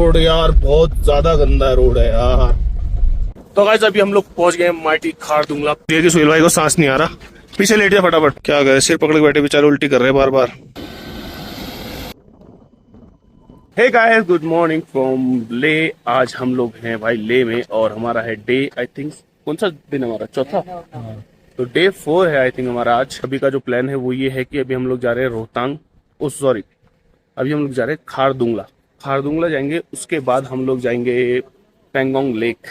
Road यार बहुत ज्यादा गंदा रोड है यार। तो गाइस अभी हम लोग पहुंच गए माइटी खारदुंगला। देखिए सुहेल भाई को सांस नहीं आ रहा, पीछे लेट जा फटाफट। क्या गए सिर पकड़ के बैठे बेचारे, उल्टी कर रहे हैं बार बार। Hey guys good morning from Leh. आज हम लोग हैं भाई ले में और हमारा है डे आई थिंक, कौन सा दिन हमारा? चौथा। तो डे 4 है आई थिंक हमारा आज। अभी का जो प्लान है वो ये है कि अभी हम लोग जा रहे हैं रोहतांग, सॉरी अभी हम लोग जा रहे हैं खारदुंगला। खारदुंगला जाएंगे, उसके बाद हम लोग जाएंगे पेंगोंग लेक।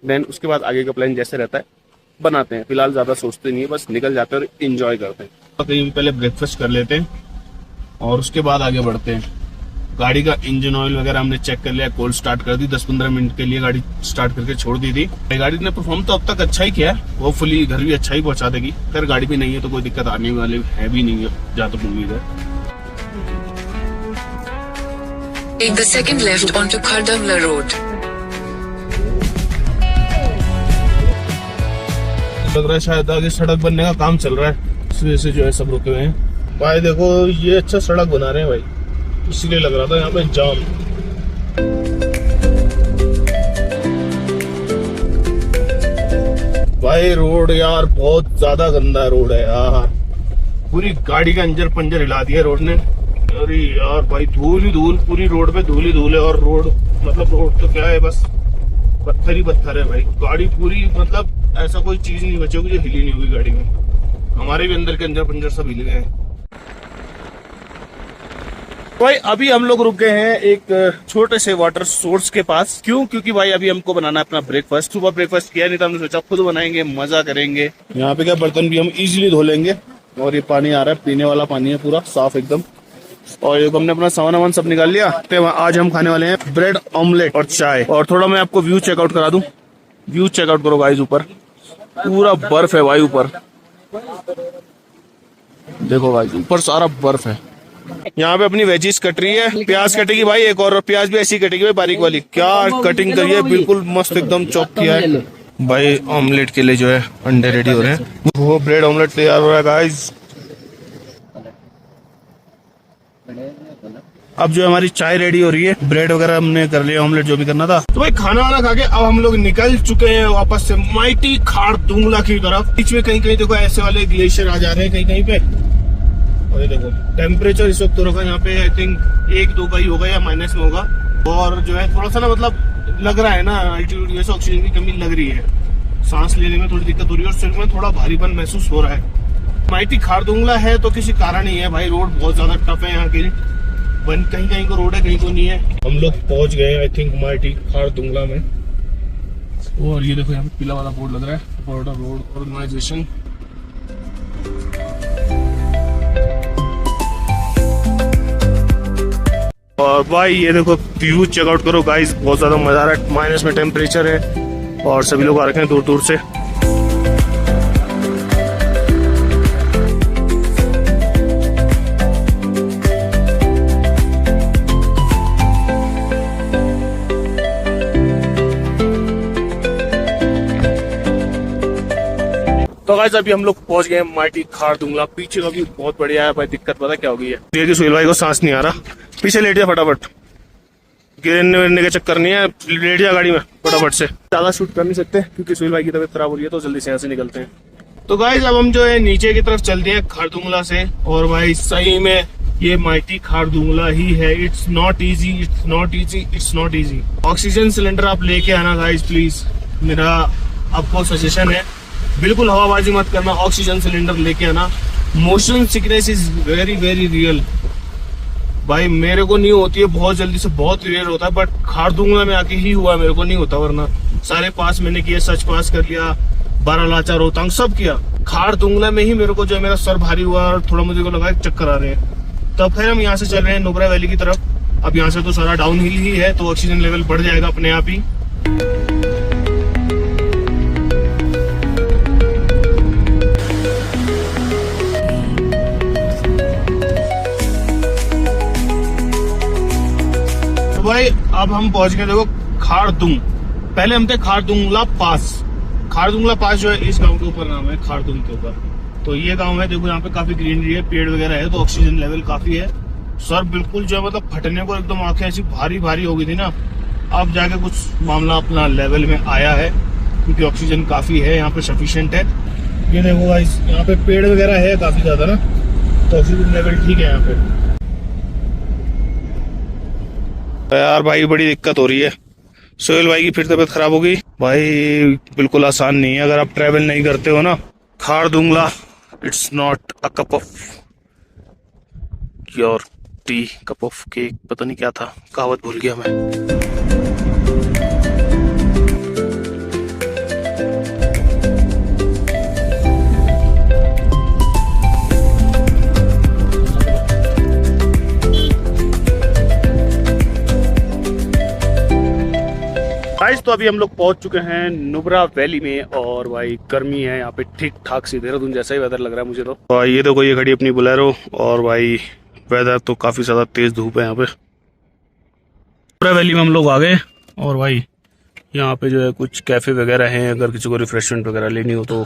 देन उसके बाद आगे का प्लान जैसे रहता है बनाते हैं। फिलहाल ज्यादा सोचते नहीं है, बस निकल जाते हैं और एंजॉय करते हैं। तो कहीं पहले ब्रेकफास्ट कर लेते हैं और उसके बाद आगे बढ़ते हैं। गाड़ी का इंजन ऑयल वगैरह हमने चेक कर लिया, कोल्ड स्टार्ट कर दी। 10-15 मिनट के लिए गाड़ी स्टार्ट करके छोड़ दी थी। गाड़ी ने परफॉर्म तो अब तक अच्छा ही किया है, होपफुली घर भी अच्छा ही पहुंचा देगी। अगर गाड़ी भी नहीं है तो कोई दिक्कत आने वाली है भी नहीं है, जहाँ तक उम्मीद है। Take the second left onto Khardungla Road. लग रहा है शायद आगे सड़क बनने का काम चल रहा है, इस वजह से जो है सब रुके हुए हैं। भाई देखो ये अच्छा सड़क बना रहे हैं भाई, इसीलिए लग रहा था यहाँ पे जाम। भाई रोड यार बहुत ज्यादा गंदा रोड है यार, पूरी गाड़ी का अंजर पंजर हिला दिया रोड ने। अरे यार भाई धूल ही धूल, पूरी रोड पे धूल ही धूल है। और रोड मतलब रोड तो क्या है, बस पत्थर ही पत्थर है भाई। गाड़ी पूरी मतलब ऐसा कोई चीज नहीं बची होगी जो हिली नहीं होगी गाड़ी में। हमारे भी अंदर के अंजर पंजर सब हिले गए। भाई अभी हम लोग रुक गए हैं एक छोटे से वाटर सोर्स के पास। क्यों? क्योंकि भाई अभी हमको बनाना है अपना ब्रेकफास्ट। सुबह ब्रेकफास्ट किया नहीं था, हमने सोचा खुद बनाएंगे, मजा करेंगे। यहाँ पे क्या बर्तन भी हम इजीली धो लेंगे। और ये पानी आ रहा है, पीने वाला पानी है, पूरा साफ एकदम। और ये हमने अपना सामान सब निकाल लिया। तो आज हम खाने वाले हैं ब्रेड ऑमलेट और चाय। और थोड़ा मैं आपको व्यू चेकआउट करा दूं। व्यू चेकआउट करो गाइस, ऊपर पूरा बर्फ है भाई। ऊपर देखो गाइस, ऊपर सारा बर्फ है। यहाँ पे अपनी वेजीज कट रही है, प्याज कटेगी भाई, एक और प्याज भी ऐसी कटेगी भाई, बारीक वाली। क्या कटिंग करी है, बिल्कुल मस्त एकदम चॉप किया है भाई। ऑमलेट के लिए जो है अंडे रेडी हो रहे हैं। वो ब्रेड ऑमलेट तैयार हो रहा है गाइस। अब जो हमारी चाय रेडी हो रही है, ब्रेड वगैरह हमने कर लिया, ऑमलेट जो भी करना था। तो भाई खाना वाना खा के अब हम लोग निकल चुके हैं वापस से माइटी खारदुंगला की तरफ। बीच में कहीं कहीं देखो ऐसे वाले ग्लेशियर आ जा रहे हैं कहीं कहीं पे। और ये देखो टेम्परेचर इस वक्त तो रखा यहाँ पे आई थिंक 1-2 का ही होगा या माइनस में होगा। और जो है थोड़ा सा ना मतलब लग रहा है ना अल्टीट्यूड की वजह से ऑक्सीजन की कमी लग रही है, सांस लेने में थोड़ी दिक्कत हो रही है और सिर में थोड़ा भारीपन महसूस हो रहा है। माइटी खारदुंगला है तो किसी कारण ही है भाई, रोड बहुत ज्यादा टफ है यहाँ की। कहीं कहीं को रोड है, कहीं को नहीं है। हम लोग पहुंच गए आई थिंक माइटी खारदुंगला में। और ये देखो यहाँ पे पीला वाला बोर्ड लग रहा है, बॉर्डर रोड ऑर्गेनाइजेशन। और भाई ये देखो व्यू चेकआउट करो गाइस, बहुत ज्यादा मजा आ रहा है। माइनस में टेम्परेचर है और सभी लोग आ रखे हैं दूर दूर से। तो गाइस अभी हम लोग पहुंच गए माइटी खारदुंगला। पीछे का भी बहुत बढ़िया है भाई, दिक्कत पता क्या हो गई है, देखिए सुहेल भाई को सांस नहीं आ रहा, पीछे लेट जा फटाफट। गिरने विरने का चक्कर नहीं है, लेट जा गाड़ी में फटाफट से। ज्यादा शूट कर नहीं सकते क्योंकि सुहेल भाई की तबीयत खराब हो रही है, तो जल्दी से यहाँ से निकलते हैं। तो गाइस अब हम जो है नीचे की तरफ चलते हैं खारदुंगला से। और भाई सही में ये माइटी खारदुंगला ही है। It's not easy, it's not easy, it's not easy. Oxygen cylinder आप लेके आना गाइस प्लीज, मेरा आपको सजेशन है। बिल्कुल हवाबाजी मत करना, ऑक्सीजन सिलेंडर लेके आना। Motion sickness is very very real भाई, मेरे को नहीं होती है बहुत जल्दी से, बहुत रेयर होता है, बट खारदुंगला में आके ही हुआ, मेरे को नहीं होता। वरना सारे पास मैंने किया, सच पास कर लिया, बारालाचा रोहतांग सब किया। खारदुंगला में ही मेरे को जो मेरा सर भारी हुआ और थोड़ा मुझे को लगा चक्कर आ रहे हैं। तब फिर हम यहाँ से चल रहे हैं नुब्रा वैली की तरफ। अब यहाँ से तो सारा डाउन हिल ही है, तो ऑक्सीजन लेवल बढ़ जाएगा अपने आप ही। भाई अब हम पहुंच गए देखो खारदुंग। पहले हम थे खारदुंगला पास। खारदुंगला पास जो है इस गांव के ऊपर नाम है, खारदुंग के ऊपर। तो ये गांव है, देखो यहाँ पे काफी ग्रीनरी है, पेड़ वगैरह है, तो ऑक्सीजन लेवल काफी है। सर बिल्कुल जो है मतलब फटने को एकदम आंखें ऐसी भारी भारी हो गई थी ना। अब जाके कुछ मामला अपना लेवल में आया है क्योंकि ऑक्सीजन काफी है यहाँ पे, सफिशिएंट है। ये देखो गाइस यहाँ पे पेड़ वगैरह है काफी ज्यादा ना, तो ऑक्सीजन लेवल ठीक है यहाँ पे। यार भाई बड़ी दिक्कत हो रही है, सोहेल भाई की फिर तबीयत खराब हो गई भाई। बिल्कुल आसान नहीं है अगर आप ट्रेवल नहीं करते हो ना। Khardungla it's not a cup of your T, cup of cake, पता नहीं क्या था, कहावत भूल गया मैं। गाइस तो अभी हम लोग पहुंच चुके हैं नुब्रा वैली में और भाई गर्मी है यहाँ पे ठीक ठाक सी, देहरादून जैसा ही वेदर लग रहा है मुझे तो। ये देखो ये खड़ी अपनी बोलेरो और भाई वेदर तो काफी ज्यादा तेज धूप है यहाँ पे। नुब्रा वैली में हम लोग आ गए और भाई यहाँ पे जो है कुछ कैफे वगैरह हैं अगर किसी को रिफ्रेशमेंट वगैरह लेनी हो तो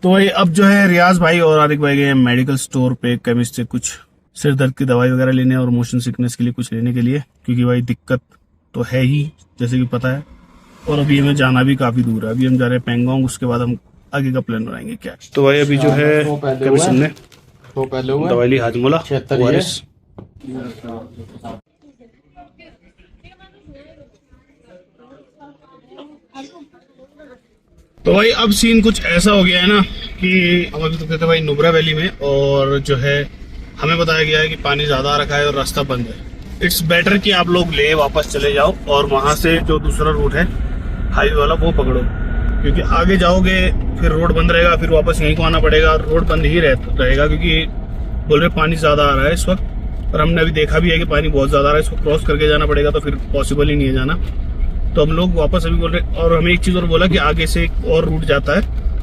भाई अब जो है रियाज भाई और आदिक भाई गए मेडिकल स्टोर पे केमिस्ट से कुछ सिर दर्द की दवाई वगैरह लेने और मोशन सिकनेस के लिए कुछ लेने के लिए, क्योंकि भाई दिक्कत तो है ही जैसे कि पता है। और अभी हमें जाना भी काफी दूर है, अभी हम जा रहे हैं पेंगोंग, उसके बाद हम आगे का प्लान बनाएंगे क्या। तो भाई अभी जो है केमिस्ट ने दवाई ली हाजमोला ORS। तो भाई अब सीन कुछ ऐसा हो गया है ना कि हम अभी तो कहते भाई नुब्रा वैली में, और जो है हमें बताया गया है कि पानी ज्यादा आ रखा है और रास्ता बंद है। इट्स बेटर कि आप लोग ले वापस चले जाओ और वहां से जो दूसरा रूट है हाईवे वाला वो पकड़ो, क्योंकि आगे जाओगे फिर रोड बंद रहेगा, फिर वापस यहीं को आना पड़ेगा। रोड बंद ही रहेगा क्योंकि बोल रहे पानी ज्यादा आ रहा है इस वक्त, और हमने अभी देखा भी है कि पानी बहुत ज्यादा आ रहा है, इसको क्रॉस करके जाना पड़ेगा, तो फिर पॉसिबल ही नहीं है जाना। तो हम लोग वापस अभी बोल रहे, और हमें एक चीज और बोला कि आगे से एक और रूट जाता है,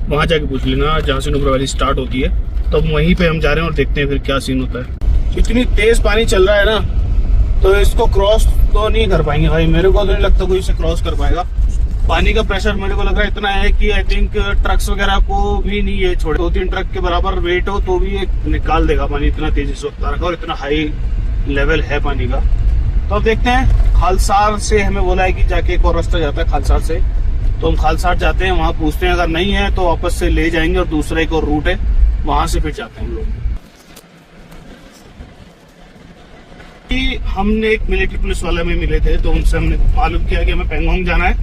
वहां जाके पूछ लेना जहाँ से नुब्रा वैली स्टार्ट होती है। तो वहीं पे हम जा रहे हैं और देखते हैं फिर क्या सीन होता है। इतनी तेज पानी चल रहा है ना तो इसको क्रॉस तो नहीं कर पाएंगे भाई, मेरे को तो नहीं लगता कोई इसे क्रॉस कर पाएगा। पानी का प्रेशर मेरे को लग रहा है इतना है कि आई थिंक ट्रक्स वगैरह को भी नहीं ये छोड़े, 2-3 ट्रक के बराबर वेट हो तो भी ये निकाल देगा पानी, इतना तेजी से होता रखा और इतना हाई लेवल है पानी का। तो अब देखते हैं, खालसार से हमें बोला है कि जाके एक और रास्ता जाता है खालसार से, तो हम खालसार जाते हैं, वहां पूछते हैं, अगर नहीं है तो वापस से ले जाएंगे और दूसरा एक और रूट है वहां से फिर जाते हैं हम लोग। हमने एक मिलिट्री पुलिस वाले में मिले थे तो उनसे हमने मालूम किया कि हमें पेंगोंग जाना है,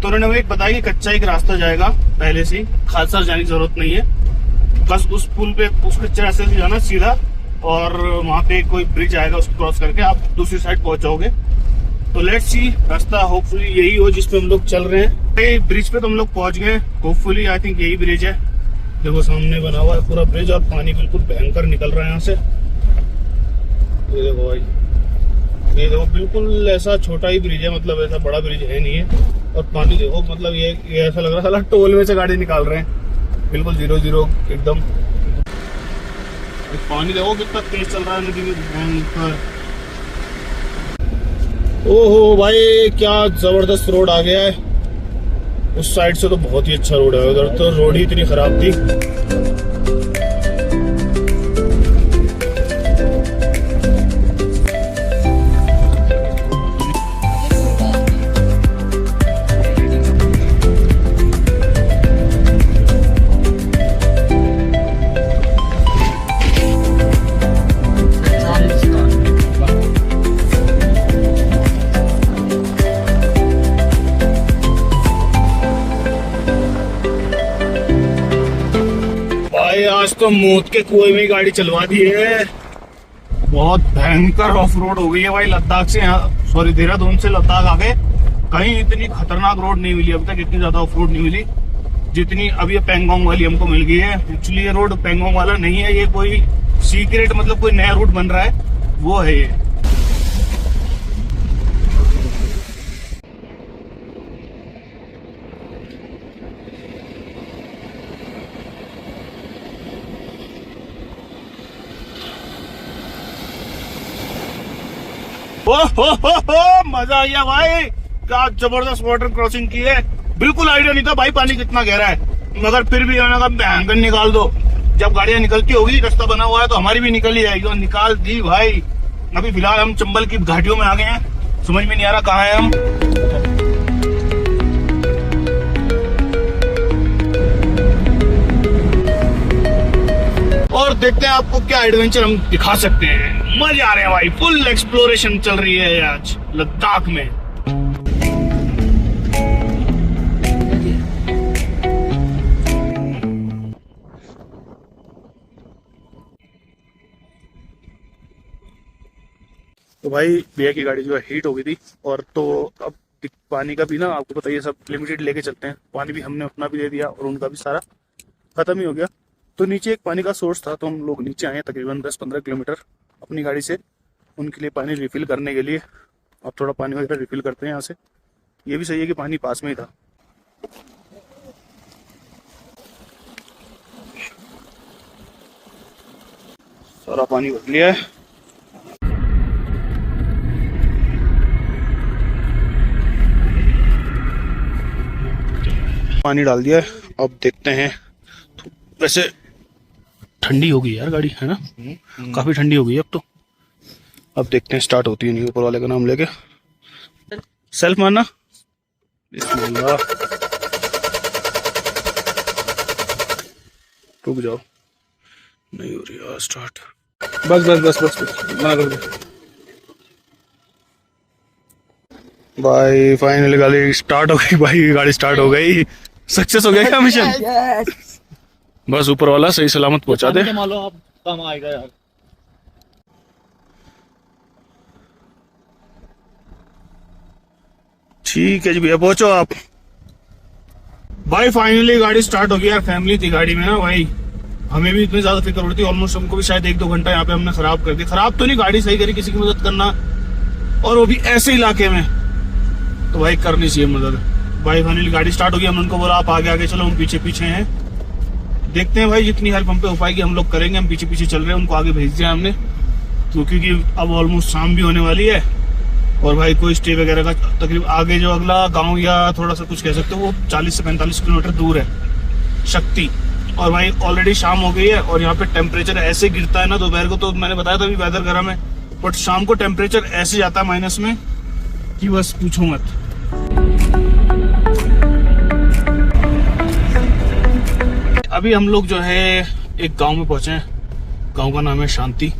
तो उन्होंने हमें बताया कि कच्चा एक रास्ता जाएगा पहले से, खालसार जाने की जरूरत नहीं है, बस उस पुल पे उस कच्चे रास्ते से जाना सीधा, और वहां पे कोई ब्रिज आएगा उसको क्रॉस करके आप दूसरी साइड पहुंच जाओगे। तो लेट्स सी, रास्ता होपफुली यही हो जिसपे हम लोग चल रहे हैं। ब्रिज पे तो हम लोग पहुंच गए, होपफुली आई थिंक यही ब्रिज है। देखो सामने बना हुआ है पूरा ब्रिज और पानी बिल्कुल भयंकर निकल रहा है यहाँ से। ये देखो भाई, ये देखो बिल्कुल ऐसा छोटा ही ब्रिज है, मतलब ऐसा बड़ा ब्रिज है नहीं है, और पानी देखो मतलब ये ऐसा लग रहा है टोल में से गाड़ी निकाल रहे हैं, बिल्कुल 0-0 एकदम। पानी देखो कितना तेज चल रहा है नदी में। ओहो भाई क्या जबरदस्त रोड आ गया है, उस साइड से तो बहुत ही अच्छा रोड है, उधर तो रोड ही इतनी खराब थी। आज तो मौत के कुएं में गाड़ी चलवा दी है, बहुत भयंकर ऑफ रोड हो गई है भाई। लद्दाख से यहाँ सॉरी देहरादून से लद्दाख आ गए, कहीं इतनी खतरनाक रोड नहीं मिली अभी तक, इतनी ज्यादा ऑफ रोड नहीं मिली जितनी अभी ये पेंगोंग वाली हमको मिल गई है। एक्चुअली ये रोड पेंगोंग वाला नहीं है, ये कोई सीक्रेट मतलब कोई नया रूट बन रहा है वो है ये। हो मजा आ गया भाई, क्या जबरदस्त वाटर क्रॉसिंग की है। बिल्कुल आइडिया नहीं था भाई पानी कितना गहरा है, मगर फिर भी मैंने कहा बैंगन निकाल दो, जब गाड़ियां निकलती होगी रास्ता बना हुआ है तो हमारी भी निकल ही जाएगी, और निकाल दी भाई। अभी फिलहाल हम चंबल की घाटियों में आ गए हैं, समझ में नहीं आ रहा कहाँ है हम। और देखते हैं आपको क्या एडवेंचर हम दिखा सकते हैं। मजे आ रहे हैं भाई, फुल एक्सप्लोरेशन चल रही है आज लद्दाख में। तो भाई भैया की गाड़ी जो है हीट हो गई थी, और तो अब पानी का भी ना आपको पता, ये सब लिमिटेड लेके चलते हैं। पानी भी हमने अपना भी दे दिया और उनका भी सारा खत्म ही हो गया। तो नीचे एक पानी का सोर्स था, तो हम लोग नीचे आए तकरीबन 10-15 किलोमीटर अपनी गाड़ी से उनके लिए पानी रिफिल करने के लिए। अब थोड़ा पानी वगैरह रिफिल करते हैं यहाँ से। ये भी सही है कि पानी पास में ही था। सारा पानी भर लिया है। पानी डाल दिया है, अब देखते हैं। तो वैसे ठंडी हो गई यार गाड़ी, है ना, काफी ठंडी हो गई अब तो। अब देखते हैं स्टार्ट होती है नहीं, ऊपर वाले का नाम लेके। सेल्फ मारना, बिस्मिल्लाह। रुक जाओ, नहीं हो रही यार स्टार्ट। बस बस बस बस, बस मना कर दो भाई। फाइनली गाड़ी स्टार्ट हो गई भाई, गाड़ी स्टार्ट हो गई। सक्सेस हो गया क्या मिशन? बस ऊपर वाला सही सलामत पहुंचा दे। मालो आप काम आएगा यार। ठीक है जी भैया, पहुंचो आप। भाई फाइनली गाड़ी स्टार्ट हो गई यार। फैमिली थी गाड़ी में ना भाई, हमें भी इतनी ज्यादा फिक्र होती। ऑलमोस्ट हमको भी शायद 1-2 घंटा यहाँ पे हमने खराब कर दी। खराब तो नहीं, गाड़ी सही करी, किसी की मदद करना और वो भी ऐसे इलाके में, तो भाई करनी चाहिए मदद। भाई फाइनली गाड़ी स्टार्ट हो गई। हमने उनको बोला आप आगे आगे चलो, हम पीछे पीछे हैं। देखते हैं भाई, जितनी हेल्प हम पे हो पाएगी हम लोग करेंगे। हम पीछे पीछे चल रहे हैं, उनको आगे भेज दिया हमने, तो क्योंकि अब ऑलमोस्ट शाम भी होने वाली है। और भाई कोई स्टे वगैरह का तकरीबन आगे जो अगला गांव या थोड़ा सा कुछ कह सकते हो, वो 40 से 45 किलोमीटर दूर है, शक्ति। और भाई ऑलरेडी शाम हो गई है, और यहाँ पे टेम्परेचर ऐसे गिरता है ना दोपहर को, तो मैंने बताया था अभी वेदर गर्म है, बट शाम को टेम्परेचर ऐसे जाता है माइनस में कि बस पूछो मत। अभी हम लोग जो है एक गांव में पहुंचे हैं। गांव का नाम है शांति,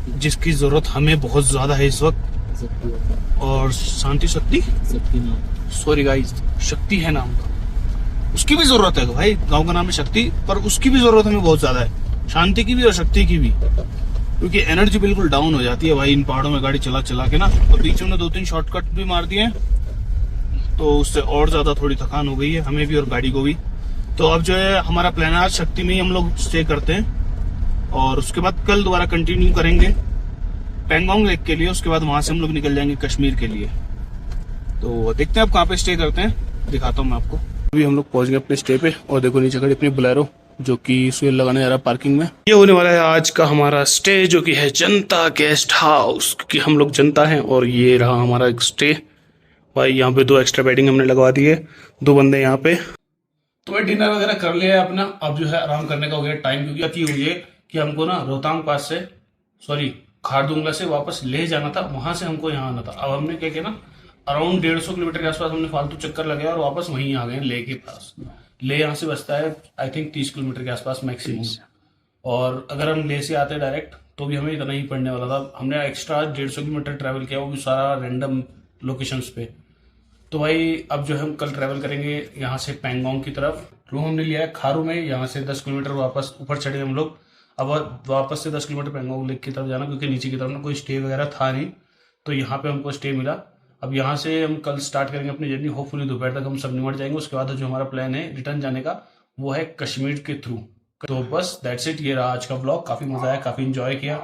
जिसकी जरूरत हमें बहुत ज्यादा है इस वक्त। और शांति शक्ति सॉरी गाइस, शक्ति है नाम का, उसकी भी जरूरत है भाई। गांव का नाम है शक्ति, पर उसकी भी जरूरत हमें बहुत ज्यादा है, शांति की भी और शक्ति की भी, क्योंकि एनर्जी बिल्कुल डाउन हो जाती है भाई इन पहाड़ों में गाड़ी चला चला के ना। और बीच में 2-3 शॉर्टकट भी मार दिए, तो उससे और ज्यादा थोड़ी थकान हो गई है हमें भी और गाड़ी को भी। तो अब जो है हमारा प्लान है आज शक्ति में ही हम लोग स्टे करते हैं, और उसके बाद कल दोबारा कंटिन्यू करेंगे पैंगोंग लेक के लिए। उसके बाद वहां से हम लोग निकल जाएंगे कश्मीर के लिए। तो देखते हैं आप कहाँ पे स्टे करते हैं, दिखाता हूँ मैं आपको। अभी हम लोग पहुंच गए अपने स्टे पे, और देखो नीचे खड़ी अपनी बोलेरो जो कि सुहेल लगाने जा रहा है पार्किंग में। ये होने वाला है आज का हमारा स्टे, जो कि है जनता गेस्ट हाउस, क्योंकि हम लोग जनता हैं। और ये रहा हमारा एक स्टे भाई। यहाँ पे 2 एक्स्ट्रा बेडिंग हमने लगवा दी है, 2 बंदे यहाँ पे। तो भाई डिनर वगैरह कर लिया है अपना, अब जो है आराम करने का हो गया टाइम, क्योंकि अति हुई है कि हमको ना रोहतांग पास से खारदुंगला से वापस ले जाना था, वहां से हमको यहाँ आना था। अब हमने क्या किया ना, अराउंड 150 किलोमीटर के आसपास हमने फालतू चक्कर लगाया और वापस वहीं आ गए ले के पास। ले यहाँ से बसता है आई थिंक 30 किलोमीटर के आसपास मैक्सिमम। और अगर हम ले से आते डायरेक्ट तो भी हमें इतना ही पड़ने वाला था। हमने एक्स्ट्रा 150 किलोमीटर ट्रैवल किया, वो भी सारा रैंडम लोकेशंस पे। तो भाई अब जो है हम कल ट्रैवल करेंगे यहाँ से पैंगोंग की तरफ। रूम हमने लिया है खारू में, यहाँ से 10 किलोमीटर वापस ऊपर चढ़े हम लोग। अब वापस से 10 किलोमीटर पैंगोंग लेक की तरफ जाना, क्योंकि नीचे की तरफ ना कोई स्टे वगैरह था नहीं, तो यहाँ पे हमको स्टे मिला। अब यहाँ से हम कल स्टार्ट करेंगे अपनी जर्नी, होपफुली दोपहर तक हम सब निमट जाएंगे। उसके बाद जो हमारा प्लान है रिटर्न जाने का, वो है कश्मीर के थ्रू। तो बस दैट्स इट, ये रहा आज का ब्लॉग। काफी मजा आया, काफी इंजॉय किया।